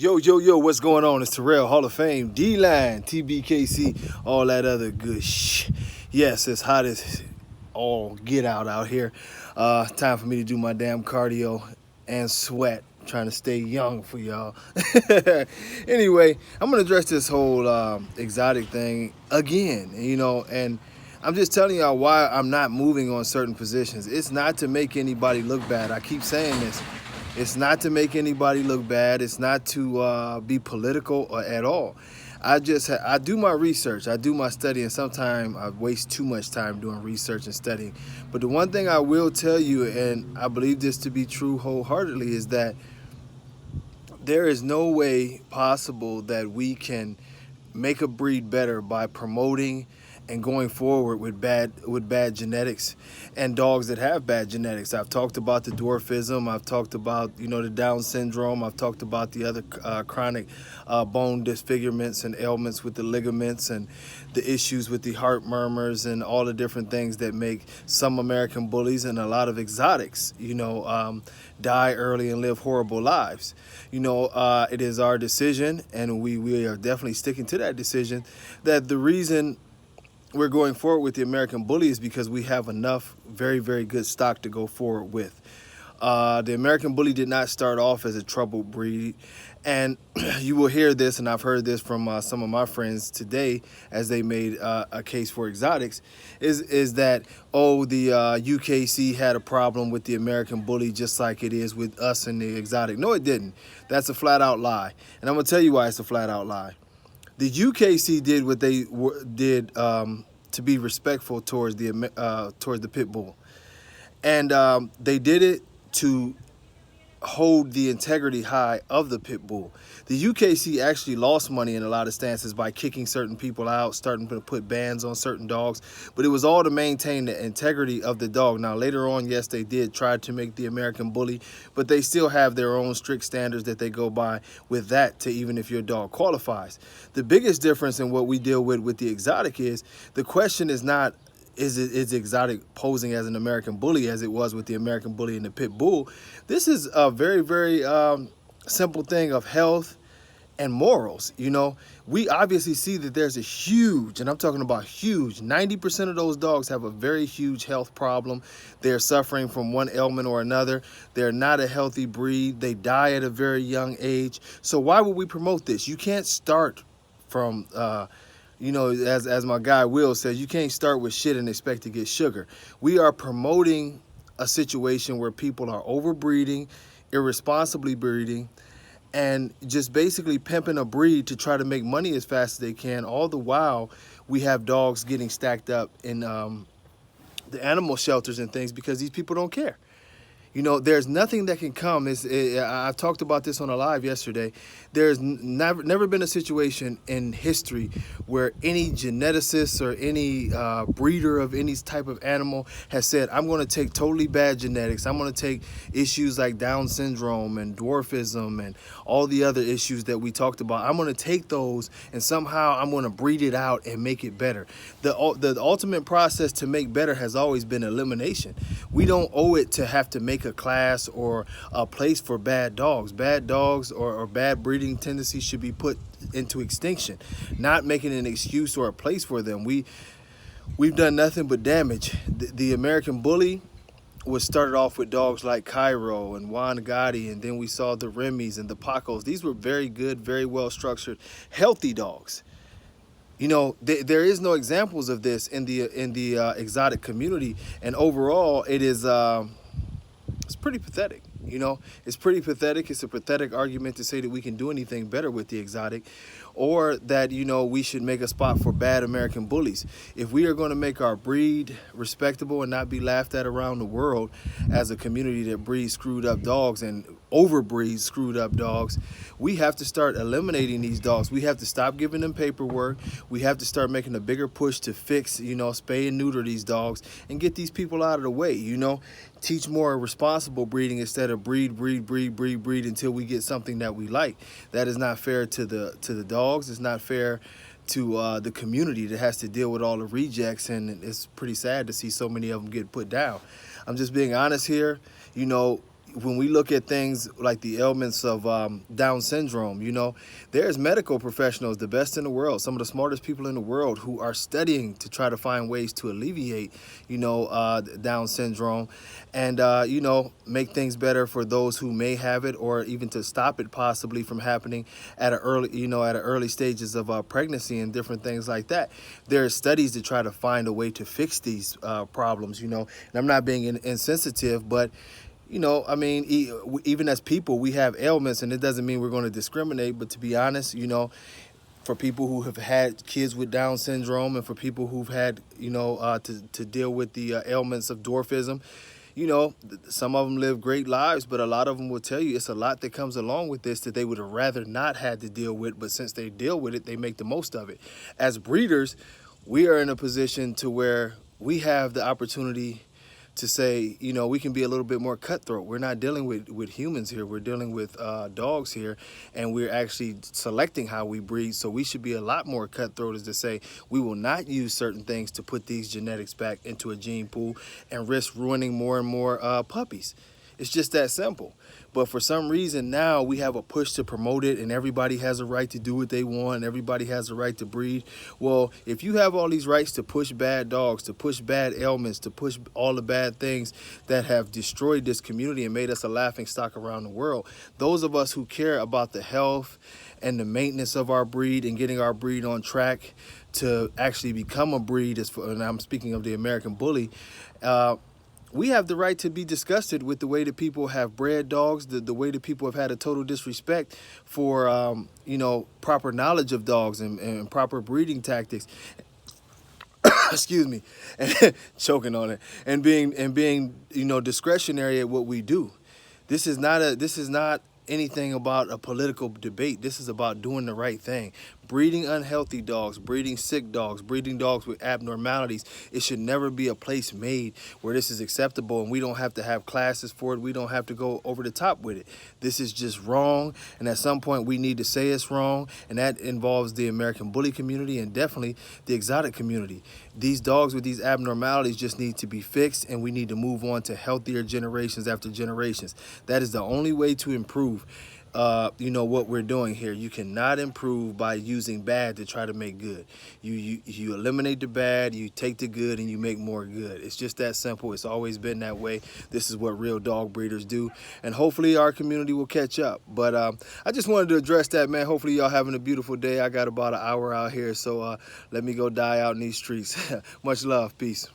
Yo, what's going on? It's Terrell, Hall of Fame, D-Line, TBKC, all that other good shh. Yes, it's hot as all get out here. Time for me to do my damn cardio and sweat, trying to stay young for y'all. Anyway, I'm going to address this whole exotic thing again, and I'm just telling y'all why I'm not moving on certain positions. It's not to make anybody look bad. I keep saying this. It's not to make anybody look bad. It's not to be political or at all. I do my research. I do my study, and sometimes I waste too much time doing research and studying. But the one thing I will tell you, and I believe this to be true wholeheartedly, is that there is no way possible that we can make a breed better by promoting and going forward with bad genetics and dogs that have bad genetics. I've talked about the dwarfism. I've talked about the Down syndrome. I've talked about the other chronic bone disfigurements and ailments with the ligaments and the issues with the heart murmurs and all the different things that make some American bullies and a lot of exotics, die early and live horrible lives. It is our decision, and we are definitely sticking to that decision, that the reason we're going forward with the American Bully is because we have enough very, very good stock to go forward with. The American Bully did not start off as a troubled breed, and you will hear this, and I've heard this from some of my friends today as they made a case for exotics, is that, the UKC had a problem with the American Bully just like it is with us and the exotic. No, it didn't. That's a flat-out lie, and I'm going to tell you why it's a flat-out lie. The UKC did what they did to be respectful towards the pit bull, and they did it to hold the integrity high of the pit bull. The UKC actually lost money in a lot of stances by kicking certain people out, starting to put bans on certain dogs, but it was all to maintain the integrity of the dog. Now, later on, yes, they did try to make the American Bully, but they still have their own strict standards that they go by with that, to even if your dog qualifies. The biggest difference in what we deal with the exotic is, the question is not, is exotic posing as an American Bully as it was with the American Bully and the pit bull. This is a very, very simple thing of health and morals. We obviously see that there's a huge, and I'm talking about huge, 90% of those dogs have a very huge health problem. They're suffering from one ailment or another. They're not a healthy breed. They die at a very young age. So why would we promote this? You can't start from as my guy Will says, you can't start with shit and expect to get sugar. We are promoting a situation where people are overbreeding, irresponsibly breeding, and just basically pimping a breed to try to make money as fast as they can. All the while, we have dogs getting stacked up in the animal shelters and things because these people don't care. There's nothing that can come. I've talked about this on a live yesterday. There's never been a situation in history where any geneticist or any breeder of any type of animal has said, I'm going to take totally bad genetics. I'm going to take issues like Down syndrome and dwarfism and all the other issues that we talked about. I'm going to take those and somehow I'm going to breed it out and make it better. The ultimate process to make better has always been elimination. We don't owe it to have to make a class or a place for bad dogs. Bad dogs or bad breeding tendencies should be put into extinction, not making an excuse or a place for them. We've done nothing but damage. The American Bully was started off with dogs like Cairo and Juan Gotti, and then we saw the Remy's and the Pacos. These were very good, very well structured, healthy dogs. There is no examples of this in the exotic community, and overall, it's pretty pathetic. It's pretty pathetic. It's a pathetic argument to say that we can do anything better with the exotic, or that, we should make a spot for bad American bullies. If we are going to make our breed respectable and not be laughed at around the world as a community that breeds screwed up dogs and overbreeds screwed up dogs, we have to start eliminating these dogs. We have to stop giving them paperwork. We have to start making a bigger push to fix, spay and neuter these dogs and get these people out of the way. Teach more responsible breeding instead of breed until we get something that we like. That is not fair to the dogs. It's not fair to the community that has to deal with all the rejects, and it's pretty sad to see so many of them get put down. I'm just being honest here. when we look at things like the ailments of Down syndrome, you know, there's medical professionals, the best in the world, some of the smartest people in the world, who are studying to try to find ways to alleviate, you know, Down syndrome, and you know, make things better for those who may have it, or even to stop it possibly from happening at an early, you know, at an early stages of pregnancy and different things like that. There are studies to try to find a way to fix these problems, you know, and I'm not being insensitive, but you know, I mean, even as people, we have ailments, and it doesn't mean we're going to discriminate. But to be honest, you know, for people who have had kids with Down syndrome, and for people who've had, you know, to deal with the ailments of dwarfism, you know, some of them live great lives, but a lot of them will tell you it's a lot that comes along with this that they would have rather not had to deal with. But since they deal with it, they make the most of it. As breeders, we are in a position to where we have the opportunity to say, you know, we can be a little bit more cutthroat. We're not dealing with humans here. We're dealing with dogs here, and we're actually selecting how we breed. So we should be a lot more cutthroat, as to say we will not use certain things to put these genetics back into a gene pool and risk ruining more and more puppies. It's just that simple. But for some reason now we have a push to promote it, and everybody has a right to do what they want, and everybody has a right to breed. Well, if you have all these rights to push bad dogs, to push bad ailments, to push all the bad things that have destroyed this community and made us a laughing stock around the world, those of us who care about the health and the maintenance of our breed and getting our breed on track to actually become a breed, and I'm speaking of the American Bully, we have the right to be disgusted with the way that people have bred dogs, the way that people have had a total disrespect for, you know, proper knowledge of dogs and proper breeding tactics. Excuse me, choking on it, and being, you know, discretionary at what we do. This is not anything about a political debate. This is about doing the right thing. Breeding unhealthy dogs, breeding sick dogs, breeding dogs with abnormalities. It should never be a place made where this is acceptable, and we don't have to have classes for it. We don't have to go over the top with it. This is just wrong, and at some point we need to say it's wrong, and that involves the American Bully community and definitely the exotic community. These dogs with these abnormalities just need to be fixed, and we need to move on to healthier generations after generations. That is the only way to improve you know, what we're doing here. You cannot improve by using bad to try to make good. You eliminate the bad, you take the good, and you make more good. It's just that simple. It's always been that way. This is what real dog breeders do, and hopefully our community will catch up. But I just wanted to address that, man. Hopefully y'all having a beautiful day. I got about an hour out here, so let me go die out in these streets. Much love. Peace.